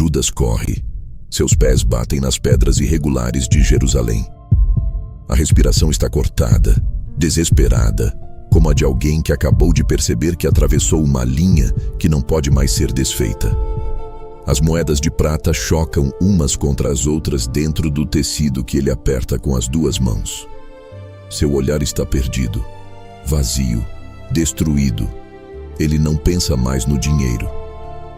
Judas corre. Seus pés batem nas pedras irregulares de Jerusalém. A respiração está cortada, desesperada, como a de alguém que acabou de perceber que atravessou uma linha que não pode mais ser desfeita. As moedas de prata chocam umas contra as outras dentro do tecido que ele aperta com as duas mãos. Seu olhar está perdido, vazio, destruído. Ele não pensa mais no dinheiro,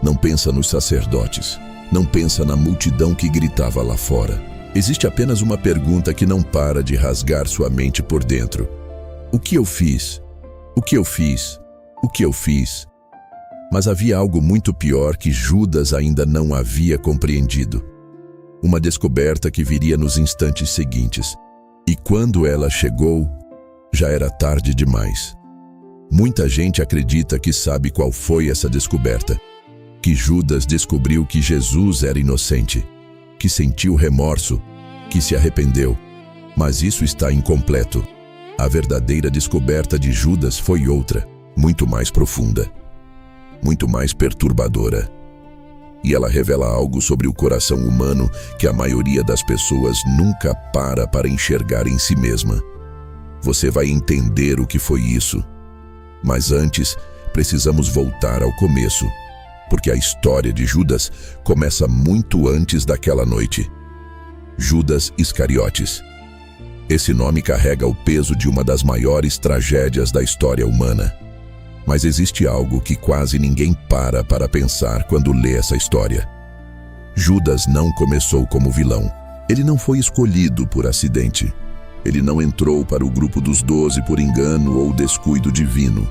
não pensa nos sacerdotes, não pensa na multidão que gritava lá fora. Existe apenas uma pergunta que não para de rasgar sua mente por dentro. O que eu fiz? O que eu fiz? O que eu fiz? Mas havia algo muito pior que Judas ainda não havia compreendido. Uma descoberta que viria nos instantes seguintes. E quando ela chegou, já era tarde demais. Muita gente acredita que sabe qual foi essa descoberta. Que Judas descobriu que Jesus era inocente, que sentiu remorso, que se arrependeu. Mas isso está incompleto. A verdadeira descoberta de Judas foi outra, muito mais profunda, muito mais perturbadora. E ela revela algo sobre o coração humano que a maioria das pessoas nunca para enxergar em si mesma. Você vai entender o que foi isso. Mas antes, precisamos voltar ao começo, porque a história de Judas começa muito antes daquela noite. Judas Iscariotes. Esse nome carrega o peso de uma das maiores tragédias da história humana. Mas existe algo que quase ninguém para pensar quando lê essa história. Judas não começou como vilão. Ele não foi escolhido por acidente. Ele não entrou para o grupo dos 12 por engano ou descuido divino.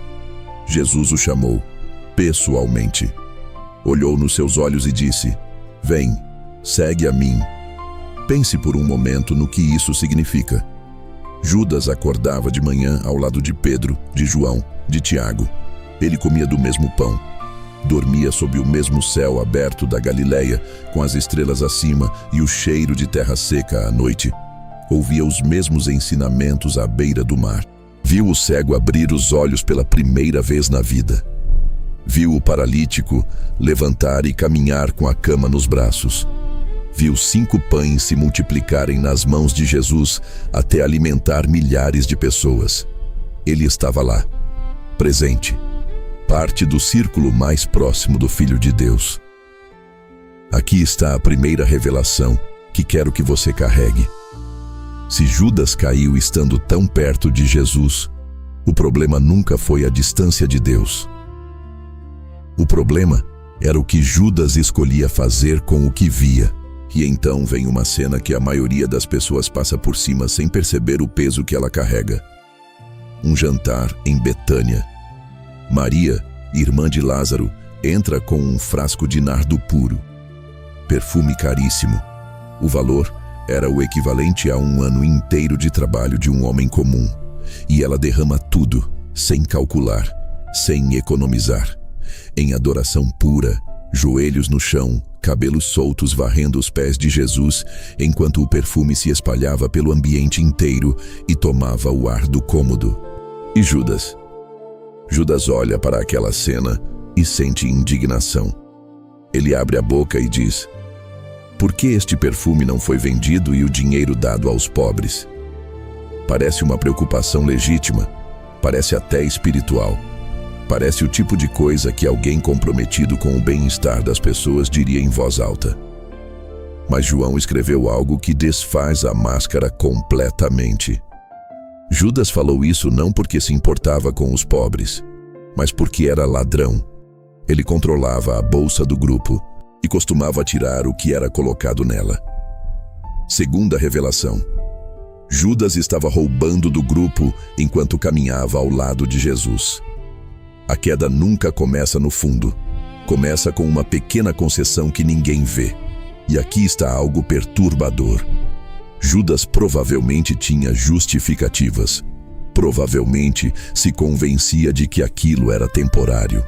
Jesus o chamou, pessoalmente. Olhou nos seus olhos e disse: "Vem, segue a mim." Pense por um momento no que isso significa. Judas acordava de manhã ao lado de Pedro, de João, de Tiago. Ele comia do mesmo pão. Dormia sob o mesmo céu aberto da Galileia, com as estrelas acima e o cheiro de terra seca à noite. Ouvia os mesmos ensinamentos à beira do mar. Viu o cego abrir os olhos pela primeira vez na vida. Viu o paralítico levantar e caminhar com a cama nos braços. Viu 5 pães se multiplicarem nas mãos de Jesus até alimentar milhares de pessoas. Ele estava lá, presente, parte do círculo mais próximo do Filho de Deus. Aqui está a primeira revelação que quero que você carregue. Se Judas caiu estando tão perto de Jesus, o problema nunca foi a distância de Deus. O problema era o que Judas escolhia fazer com o que via. E então vem uma cena que a maioria das pessoas passa por cima sem perceber o peso que ela carrega. Um jantar em Betânia. Maria, irmã de Lázaro, entra com um frasco de nardo puro. Perfume caríssimo. O valor era o equivalente a um ano inteiro de trabalho de um homem comum. E ela derrama tudo, sem calcular, sem economizar. Em adoração pura, joelhos no chão, cabelos soltos varrendo os pés de Jesus, enquanto o perfume se espalhava pelo ambiente inteiro e tomava o ar do cômodo. E Judas? Judas olha para aquela cena e sente indignação. Ele abre a boca e diz: "Por que este perfume não foi vendido e o dinheiro dado aos pobres?" Parece uma preocupação legítima, parece até espiritual. Parece o tipo de coisa que alguém comprometido com o bem-estar das pessoas diria em voz alta. Mas João escreveu algo que desfaz a máscara completamente. Judas falou isso não porque se importava com os pobres, mas porque era ladrão. Ele controlava a bolsa do grupo e costumava tirar o que era colocado nela. Segunda revelação. Judas estava roubando do grupo enquanto caminhava ao lado de Jesus. A queda nunca começa no fundo. Começa com uma pequena concessão que ninguém vê. E aqui está algo perturbador. Judas provavelmente tinha justificativas. Provavelmente se convencia de que aquilo era temporário,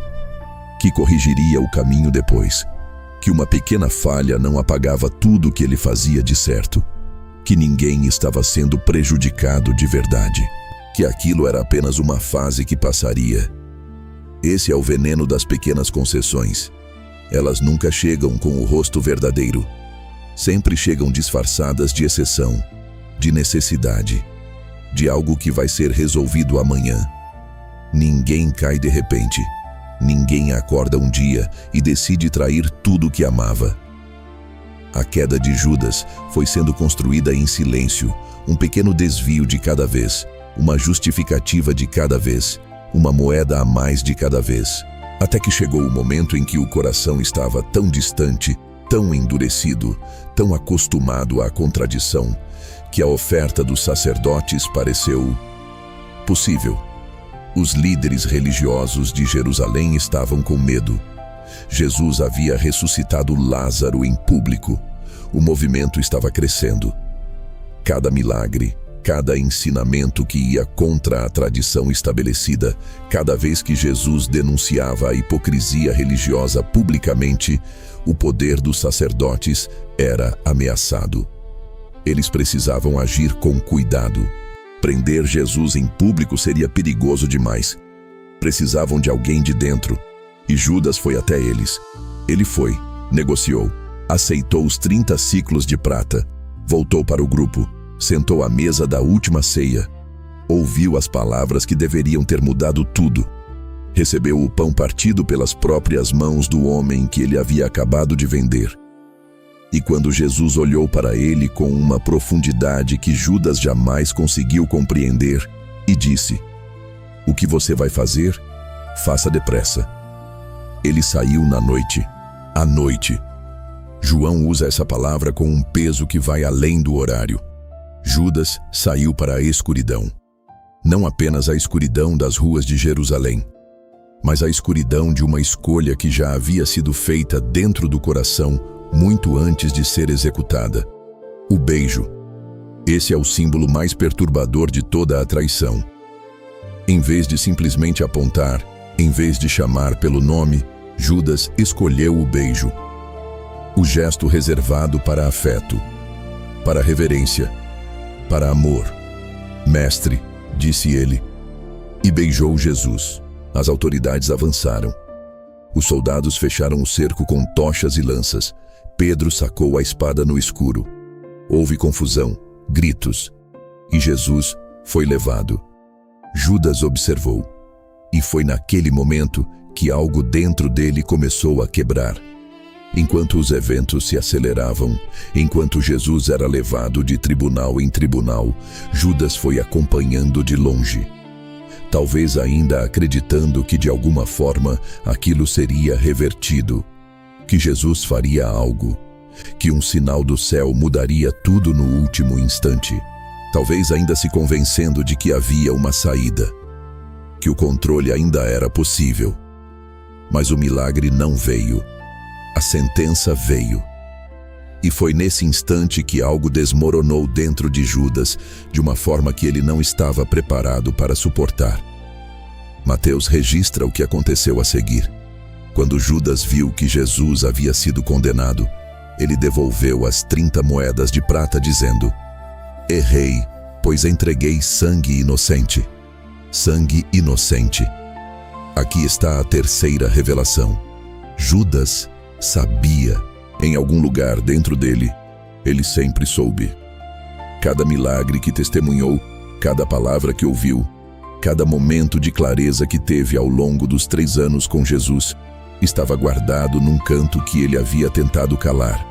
que corrigiria o caminho depois, que uma pequena falha não apagava tudo o que ele fazia de certo, que ninguém estava sendo prejudicado de verdade, que aquilo era apenas uma fase que passaria. Esse é o veneno das pequenas concessões. Elas nunca chegam com o rosto verdadeiro. Sempre chegam disfarçadas de exceção, de necessidade, de algo que vai ser resolvido amanhã. Ninguém cai de repente. Ninguém acorda um dia e decide trair tudo que amava. A queda de Judas foi sendo construída em silêncio, um pequeno desvio de cada vez, uma justificativa de cada vez, uma moeda a mais de cada vez, até que chegou o momento em que o coração estava tão distante, tão endurecido, tão acostumado à contradição, que a oferta dos sacerdotes pareceu possível. Os líderes religiosos de Jerusalém estavam com medo. Jesus havia ressuscitado Lázaro em público. O movimento estava crescendo. Cada milagre, cada ensinamento que ia contra a tradição estabelecida, cada vez que Jesus denunciava a hipocrisia religiosa publicamente, o poder dos sacerdotes era ameaçado. Eles precisavam agir com cuidado. Prender Jesus em público seria perigoso demais. Precisavam de alguém de dentro. E Judas foi até eles. Ele foi, negociou, aceitou os 30 siclos de prata, voltou para o grupo, sentou à mesa da última ceia, ouviu as palavras que deveriam ter mudado tudo. Recebeu o pão partido pelas próprias mãos do homem que ele havia acabado de vender. E quando Jesus olhou para ele com uma profundidade que Judas jamais conseguiu compreender, e disse: "O que você vai fazer? Faça depressa." Ele saiu na noite. À noite. João usa essa palavra com um peso que vai além do horário. Judas saiu para a escuridão. Não apenas a escuridão das ruas de Jerusalém, mas a escuridão de uma escolha que já havia sido feita dentro do coração muito antes de ser executada. O beijo. Esse é o símbolo mais perturbador de toda a traição. Em vez de simplesmente apontar, em vez de chamar pelo nome, Judas escolheu o beijo. O gesto reservado para afeto, para reverência, para amor. "Mestre", disse ele, e beijou Jesus. As autoridades avançaram. Os soldados fecharam o cerco com tochas e lanças. Pedro sacou a espada no escuro. Houve confusão, gritos, e Jesus foi levado. Judas observou, e foi naquele momento que algo dentro dele começou a quebrar. Enquanto os eventos se aceleravam, enquanto Jesus era levado de tribunal em tribunal, Judas foi acompanhando de longe. Talvez ainda acreditando que de alguma forma aquilo seria revertido, que Jesus faria algo, que um sinal do céu mudaria tudo no último instante. Talvez ainda se convencendo de que havia uma saída, que o controle ainda era possível. Mas o milagre não veio. A sentença veio. E foi nesse instante que algo desmoronou dentro de Judas, de uma forma que ele não estava preparado para suportar. Mateus registra o que aconteceu a seguir. Quando Judas viu que Jesus havia sido condenado, ele devolveu as 30 moedas de prata, dizendo: "Errei, pois entreguei sangue inocente." Sangue inocente. Aqui está a terceira revelação. Judas sabia, em algum lugar dentro dele, ele sempre soube. Cada milagre que testemunhou, cada palavra que ouviu, cada momento de clareza que teve ao longo dos 3 anos com Jesus, estava guardado num canto que ele havia tentado calar.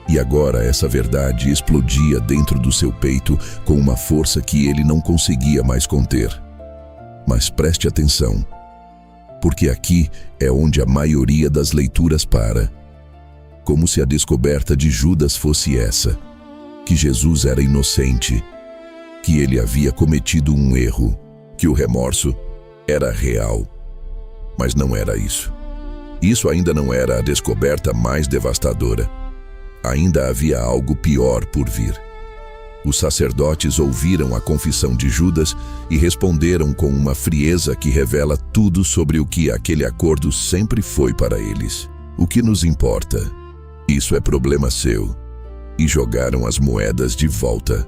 E agora essa verdade explodia dentro do seu peito com uma força que ele não conseguia mais conter. Mas preste atenção, porque aqui é onde a maioria das leituras para. Como se a descoberta de Judas fosse essa: que Jesus era inocente, que ele havia cometido um erro, que o remorso era real. Mas não era isso. Isso ainda não era a descoberta mais devastadora. Ainda havia algo pior por vir. Os sacerdotes ouviram a confissão de Judas e responderam com uma frieza que revela tudo sobre o que aquele acordo sempre foi para eles. "O que nos importa? Isso é problema seu." E jogaram as moedas de volta.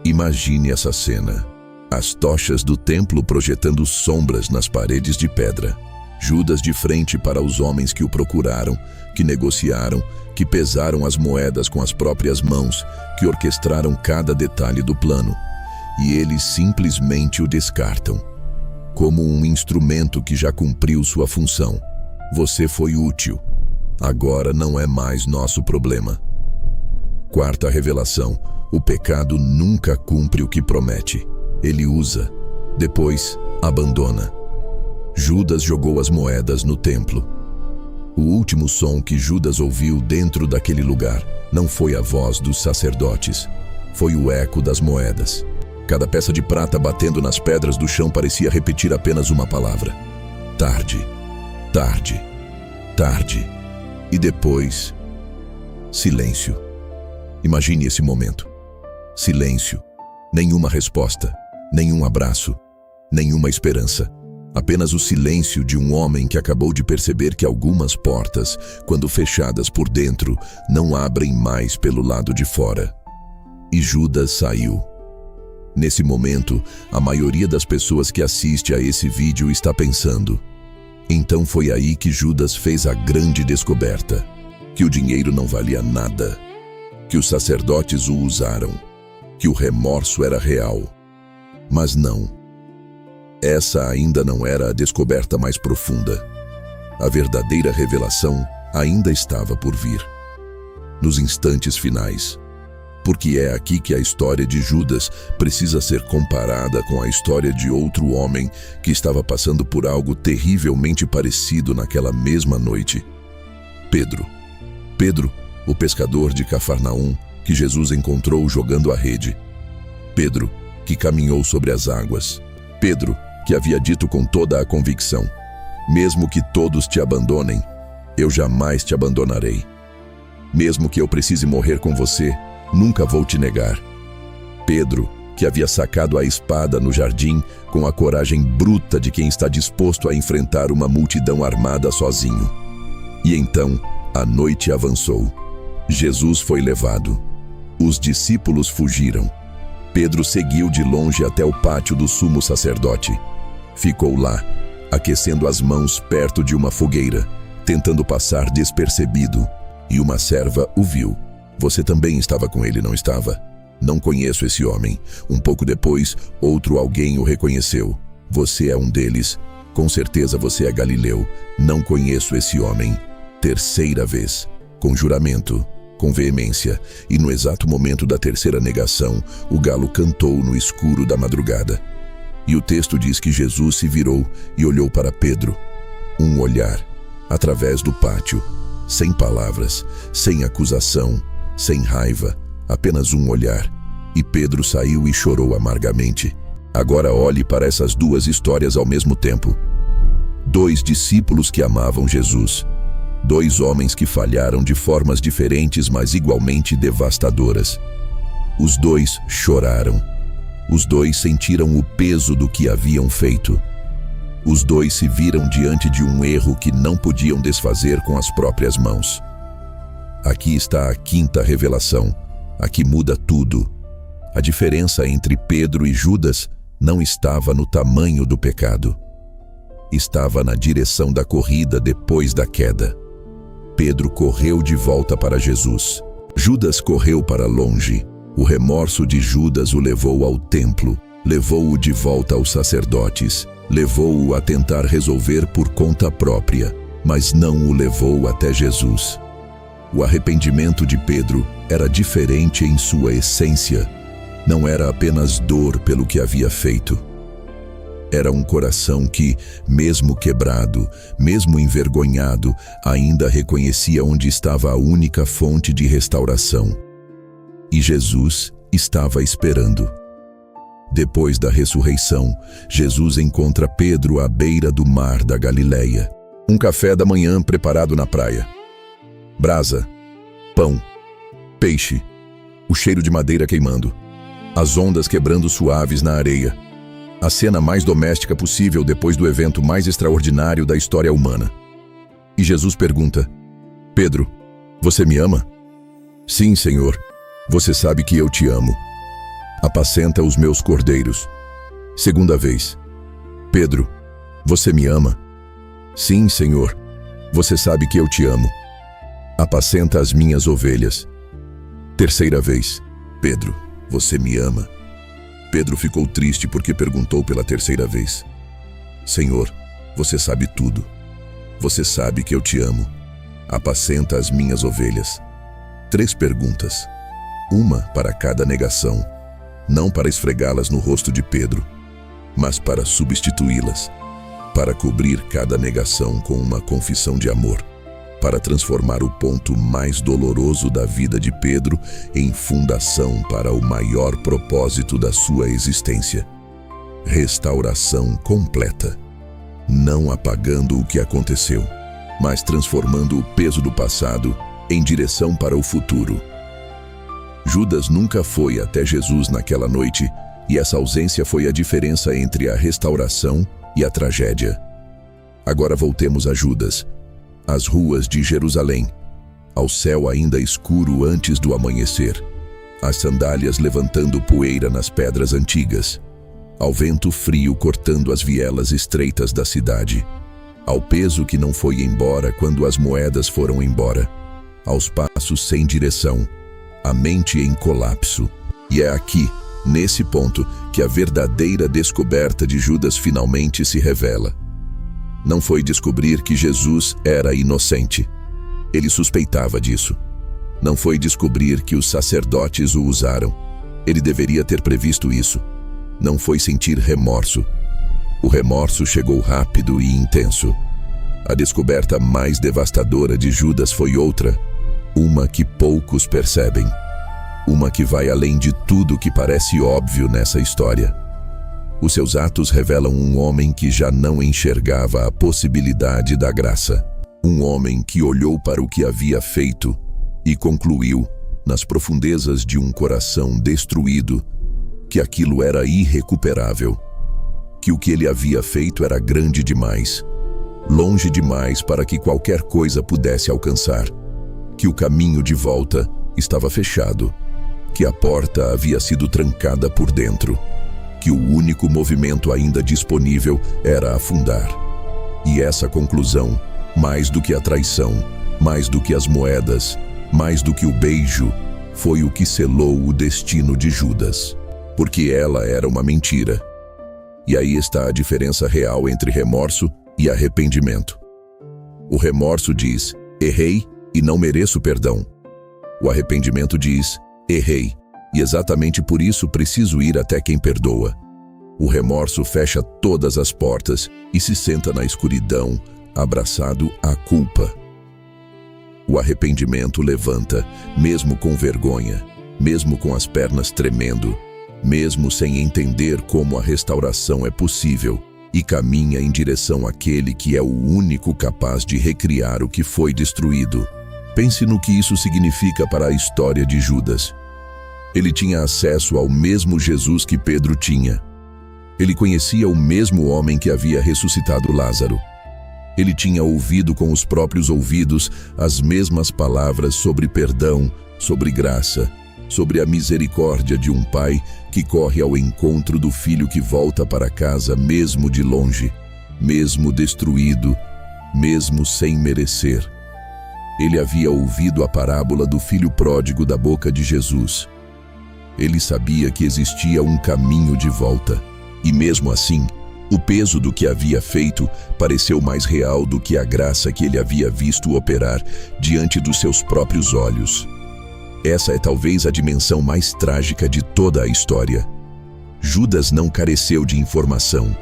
Imagine essa cena. As tochas do templo projetando sombras nas paredes de pedra. Judas de frente para os homens que o procuraram, que negociaram, que pesaram as moedas com as próprias mãos, que orquestraram cada detalhe do plano. E eles simplesmente o descartam, como um instrumento que já cumpriu sua função. Você foi útil. Agora não é mais nosso problema. Quarta revelação: o pecado nunca cumpre o que promete. Ele usa, depois abandona. Judas jogou as moedas no templo. O último som que Judas ouviu dentro daquele lugar não foi a voz dos sacerdotes, foi o eco das moedas. Cada peça de prata batendo nas pedras do chão parecia repetir apenas uma palavra: tarde, tarde, tarde. E depois, silêncio. Imagine esse momento. Silêncio. Nenhuma resposta, nenhum abraço, nenhuma esperança. Apenas o silêncio de um homem que acabou de perceber que algumas portas, quando fechadas por dentro, não abrem mais pelo lado de fora. E Judas saiu. Nesse momento, a maioria das pessoas que assiste a esse vídeo está pensando: então foi aí que Judas fez a grande descoberta, que o dinheiro não valia nada, que os sacerdotes o usaram, que o remorso era real. Mas não. Essa ainda não era a descoberta mais profunda. A verdadeira revelação ainda estava por vir. Nos instantes finais. Porque é aqui que a história de Judas precisa ser comparada com a história de outro homem que estava passando por algo terrivelmente parecido naquela mesma noite. Pedro. Pedro, o pescador de Cafarnaum, que Jesus encontrou jogando a rede. Pedro, que caminhou sobre as águas. Pedro, que havia dito com toda a convicção: mesmo que todos te abandonem, eu jamais te abandonarei. Mesmo que eu precise morrer com você, nunca vou te negar. Pedro, que havia sacado a espada no jardim com a coragem bruta de quem está disposto a enfrentar uma multidão armada sozinho. E então, a noite avançou. Jesus foi levado. Os discípulos fugiram. Pedro seguiu de longe até o pátio do sumo sacerdote. Ficou lá, aquecendo as mãos perto de uma fogueira, tentando passar despercebido. E uma serva o viu. Você também estava com ele, não estava? Não conheço esse homem. Um pouco depois, outro alguém o reconheceu. Você é um deles. Com certeza você é Galileu. Não conheço esse homem. Terceira vez. Com juramento, com veemência. E no exato momento da terceira negação, o galo cantou no escuro da madrugada. E o texto diz que Jesus se virou e olhou para Pedro. Um olhar, através do pátio. Sem palavras, sem acusação, sem raiva, apenas um olhar. E Pedro saiu e chorou amargamente. Agora olhe para essas duas histórias ao mesmo tempo. Dois discípulos que amavam Jesus. Dois homens que falharam de formas diferentes, mas igualmente devastadoras. Os dois choraram. Os dois sentiram o peso do que haviam feito. Os dois se viram diante de um erro que não podiam desfazer com as próprias mãos. Aqui está a quinta revelação. Aqui muda tudo. A diferença entre Pedro e Judas não estava no tamanho do pecado. Estava na direção da corrida depois da queda. Pedro correu de volta para Jesus. Judas correu para longe. O remorso de Judas o levou ao templo, levou-o de volta aos sacerdotes, levou-o a tentar resolver por conta própria, mas não o levou até Jesus. O arrependimento de Pedro era diferente em sua essência. Não era apenas dor pelo que havia feito. Era um coração que, mesmo quebrado, mesmo envergonhado, ainda reconhecia onde estava a única fonte de restauração. E Jesus estava esperando. Depois da ressurreição, Jesus encontra Pedro à beira do mar da Galileia. Um café da manhã preparado na praia. Brasa, pão, peixe, o cheiro de madeira queimando, as ondas quebrando suaves na areia. A cena mais doméstica possível depois do evento mais extraordinário da história humana. E Jesus pergunta: Pedro, você me ama? Sim, Senhor, você sabe que eu te amo. Apacenta os meus cordeiros. Segunda vez: Pedro, você me ama? Sim, Senhor, você sabe que eu te amo. Apacenta as minhas ovelhas. Terceira vez: Pedro, você me ama? Pedro ficou triste porque perguntou pela terceira vez: Senhor, você sabe tudo. Você sabe que eu te amo. Apacenta as minhas ovelhas. 3 perguntas, uma para cada negação, não para esfregá-las no rosto de Pedro, mas para substituí-las, para cobrir cada negação com uma confissão de amor, para transformar o ponto mais doloroso da vida de Pedro em fundação para o maior propósito da sua existência. Restauração completa, não apagando o que aconteceu, mas transformando o peso do passado em direção para o futuro. Judas nunca foi até Jesus naquela noite, e essa ausência foi a diferença entre a restauração e a tragédia. Agora voltemos a Judas, às ruas de Jerusalém, ao céu ainda escuro antes do amanhecer, às sandálias levantando poeira nas pedras antigas, ao vento frio cortando as vielas estreitas da cidade, ao peso que não foi embora quando as moedas foram embora, aos passos sem direção, a mente em colapso. E é aqui, nesse ponto, que a verdadeira descoberta de Judas finalmente se revela. Não foi descobrir que Jesus era inocente. Ele suspeitava disso. Não foi descobrir que os sacerdotes o usaram. Ele deveria ter previsto isso. Não foi sentir remorso. O remorso chegou rápido e intenso. A descoberta mais devastadora de Judas foi outra, uma que poucos percebem. Uma que vai além de tudo que parece óbvio nessa história. Os seus atos revelam um homem que já não enxergava a possibilidade da graça. Um homem que olhou para o que havia feito e concluiu, nas profundezas de um coração destruído, que aquilo era irrecuperável. Que o que ele havia feito era grande demais, longe demais para que qualquer coisa pudesse alcançar. Que o caminho de volta estava fechado, que a porta havia sido trancada por dentro, que o único movimento ainda disponível era afundar. E essa conclusão, mais do que a traição, mais do que as moedas, mais do que o beijo, foi o que selou o destino de Judas, porque ela era uma mentira. E aí está a diferença real entre remorso e arrependimento. O remorso diz: errei e não mereço perdão. O arrependimento diz: errei, e exatamente por isso preciso ir até quem perdoa. O remorso fecha todas as portas e se senta na escuridão, abraçado à culpa. O arrependimento levanta, mesmo com vergonha, mesmo com as pernas tremendo, mesmo sem entender como a restauração é possível, e caminha em direção àquele que é o único capaz de recriar o que foi destruído. Pense no que isso significa para a história de Judas. Ele tinha acesso ao mesmo Jesus que Pedro tinha. Ele conhecia o mesmo homem que havia ressuscitado Lázaro. Ele tinha ouvido com os próprios ouvidos as mesmas palavras sobre perdão, sobre graça, sobre a misericórdia de um pai que corre ao encontro do filho que volta para casa mesmo de longe, mesmo destruído, mesmo sem merecer. Ele havia ouvido a parábola do filho pródigo da boca de Jesus. Ele sabia que existia um caminho de volta, e mesmo assim, o peso do que havia feito pareceu mais real do que a graça que ele havia visto operar diante dos seus próprios olhos. Essa é talvez a dimensão mais trágica de toda a história. Judas não careceu de informação,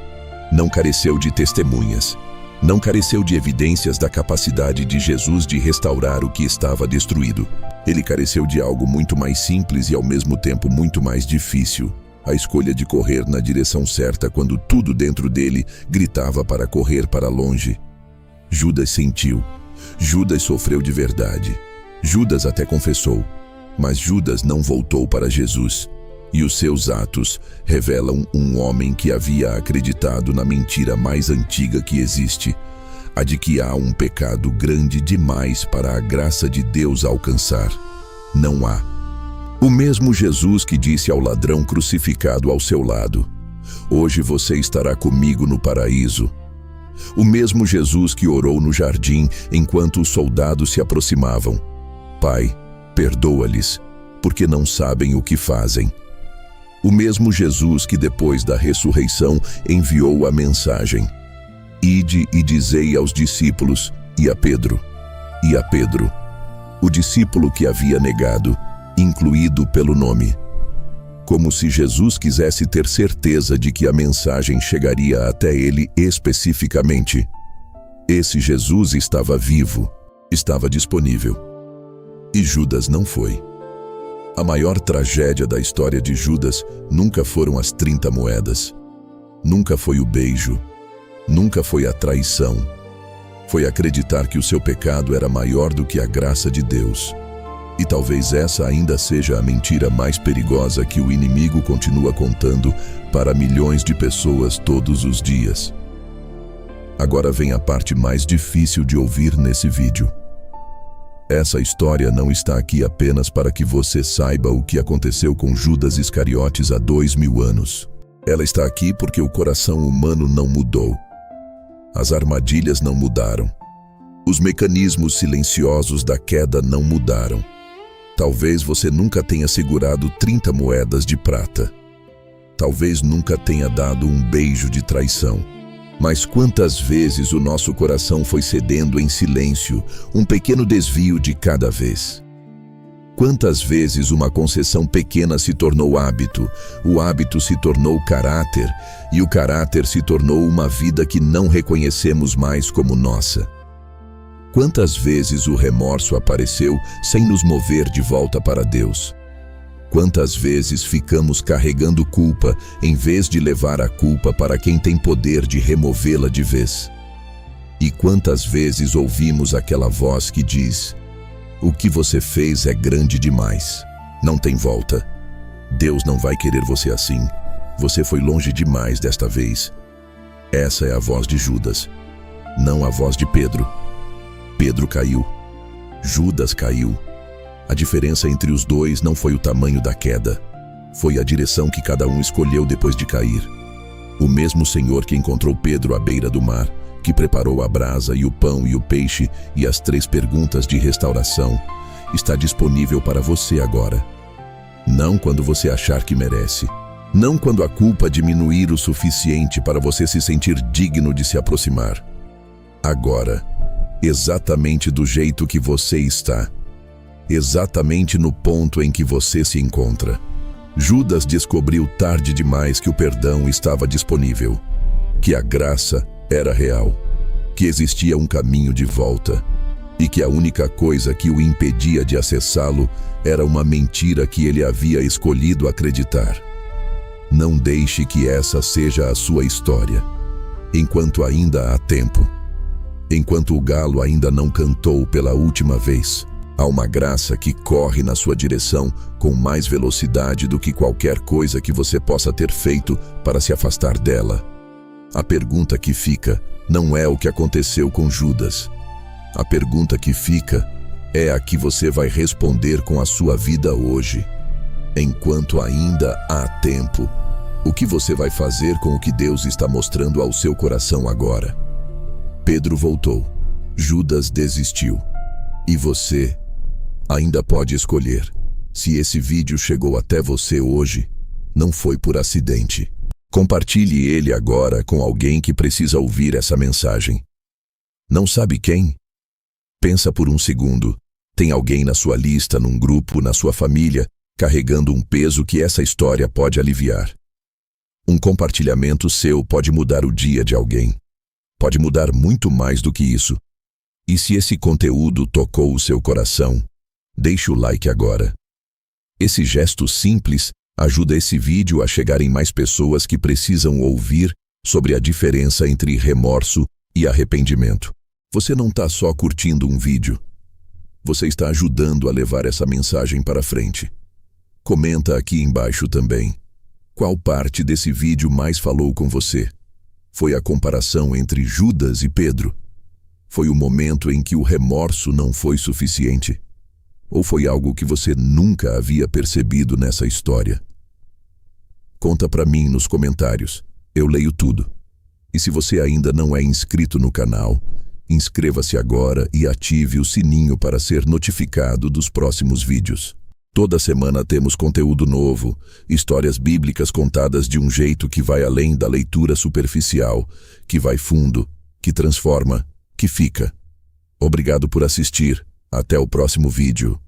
não careceu de testemunhas, não careceu de evidências da capacidade de Jesus de restaurar o que estava destruído. Ele careceu de algo muito mais simples e ao mesmo tempo muito mais difícil: a escolha de correr na direção certa quando tudo dentro dele gritava para correr para longe. Judas sentiu. Judas sofreu de verdade. Judas até confessou. Mas Judas não voltou para Jesus. E os seus atos revelam um homem que havia acreditado na mentira mais antiga que existe, a de que há um pecado grande demais para a graça de Deus alcançar. Não há. O mesmo Jesus que disse ao ladrão crucificado ao seu lado: hoje você estará comigo no paraíso. O mesmo Jesus que orou no jardim enquanto os soldados se aproximavam. Pai, perdoa-lhes, porque não sabem o que fazem. O mesmo Jesus que depois da ressurreição enviou a mensagem: Ide e dizei aos discípulos, e a Pedro, o discípulo que havia negado, incluído pelo nome. Como se Jesus quisesse ter certeza de que a mensagem chegaria até ele especificamente. Esse Jesus estava vivo, estava disponível. E Judas não foi. A maior tragédia da história de Judas nunca foram as 30 moedas. Nunca foi o beijo. Nunca foi a traição. Foi acreditar que o seu pecado era maior do que a graça de Deus. E talvez essa ainda seja a mentira mais perigosa que o inimigo continua contando para milhões de pessoas todos os dias. Agora vem a parte mais difícil de ouvir nesse vídeo. Essa história não está aqui apenas para que você saiba o que aconteceu com Judas Iscariotes há 2000 anos. Ela está aqui porque o coração humano não mudou. As armadilhas não mudaram. Os mecanismos silenciosos da queda não mudaram. Talvez você nunca tenha segurado 30 moedas de prata. Talvez nunca tenha dado um beijo de traição. Mas quantas vezes o nosso coração foi cedendo em silêncio, um pequeno desvio de cada vez? Quantas vezes uma concessão pequena se tornou hábito, o hábito se tornou caráter, e o caráter se tornou uma vida que não reconhecemos mais como nossa? Quantas vezes o remorso apareceu sem nos mover de volta para Deus? Quantas vezes ficamos carregando culpa em vez de levar a culpa para quem tem poder de removê-la de vez? E quantas vezes ouvimos aquela voz que diz: o que você fez é grande demais, não tem volta. Deus não vai querer você assim. Você foi longe demais desta vez. Essa é a voz de Judas, não a voz de Pedro. Pedro caiu. Judas caiu. A diferença entre os dois não foi o tamanho da queda. Foi a direção que cada um escolheu depois de cair. O mesmo Senhor que encontrou Pedro à beira do mar, que preparou a brasa e o pão e o peixe e as 3 perguntas de restauração, está disponível para você agora. Não quando você achar que merece. Não quando a culpa diminuir o suficiente para você se sentir digno de se aproximar. Agora. Exatamente do jeito que você está. Exatamente no ponto em que você se encontra. Judas descobriu tarde demais que o perdão estava disponível, que a graça era real, que existia um caminho de volta e que a única coisa que o impedia de acessá-lo era uma mentira que ele havia escolhido acreditar. Não deixe que essa seja a sua história, enquanto ainda há tempo. Enquanto o galo ainda não cantou pela última vez, há uma graça que corre na sua direção com mais velocidade do que qualquer coisa que você possa ter feito para se afastar dela. A pergunta que fica não é o que aconteceu com Judas. A pergunta que fica é a que você vai responder com a sua vida hoje. Enquanto ainda há tempo, o que você vai fazer com o que Deus está mostrando ao seu coração agora? Pedro voltou. Judas desistiu. E você ainda pode escolher. Se esse vídeo chegou até você hoje, não foi por acidente. Compartilhe ele agora com alguém que precisa ouvir essa mensagem. Não sabe quem? Pensa por um segundo. Tem alguém na sua lista, num grupo, na sua família, carregando um peso que essa história pode aliviar. Um compartilhamento seu pode mudar o dia de alguém. Pode mudar muito mais do que isso. E se esse conteúdo tocou o seu coração, deixe o like agora. Esse gesto simples ajuda esse vídeo a chegar em mais pessoas que precisam ouvir sobre a diferença entre remorso e arrependimento. Você não está só curtindo um vídeo. Você está ajudando a levar essa mensagem para frente. Comenta aqui embaixo também. Qual parte desse vídeo mais falou com você? Foi a comparação entre Judas e Pedro? Foi o momento em que o remorso não foi suficiente? Ou foi algo que você nunca havia percebido nessa história? Conta pra mim nos comentários. Eu leio tudo. E se você ainda não é inscrito no canal, inscreva-se agora e ative o sininho para ser notificado dos próximos vídeos. Toda semana temos conteúdo novo, histórias bíblicas contadas de um jeito que vai além da leitura superficial, que vai fundo, que transforma, que fica. Obrigado por assistir. Até o próximo vídeo.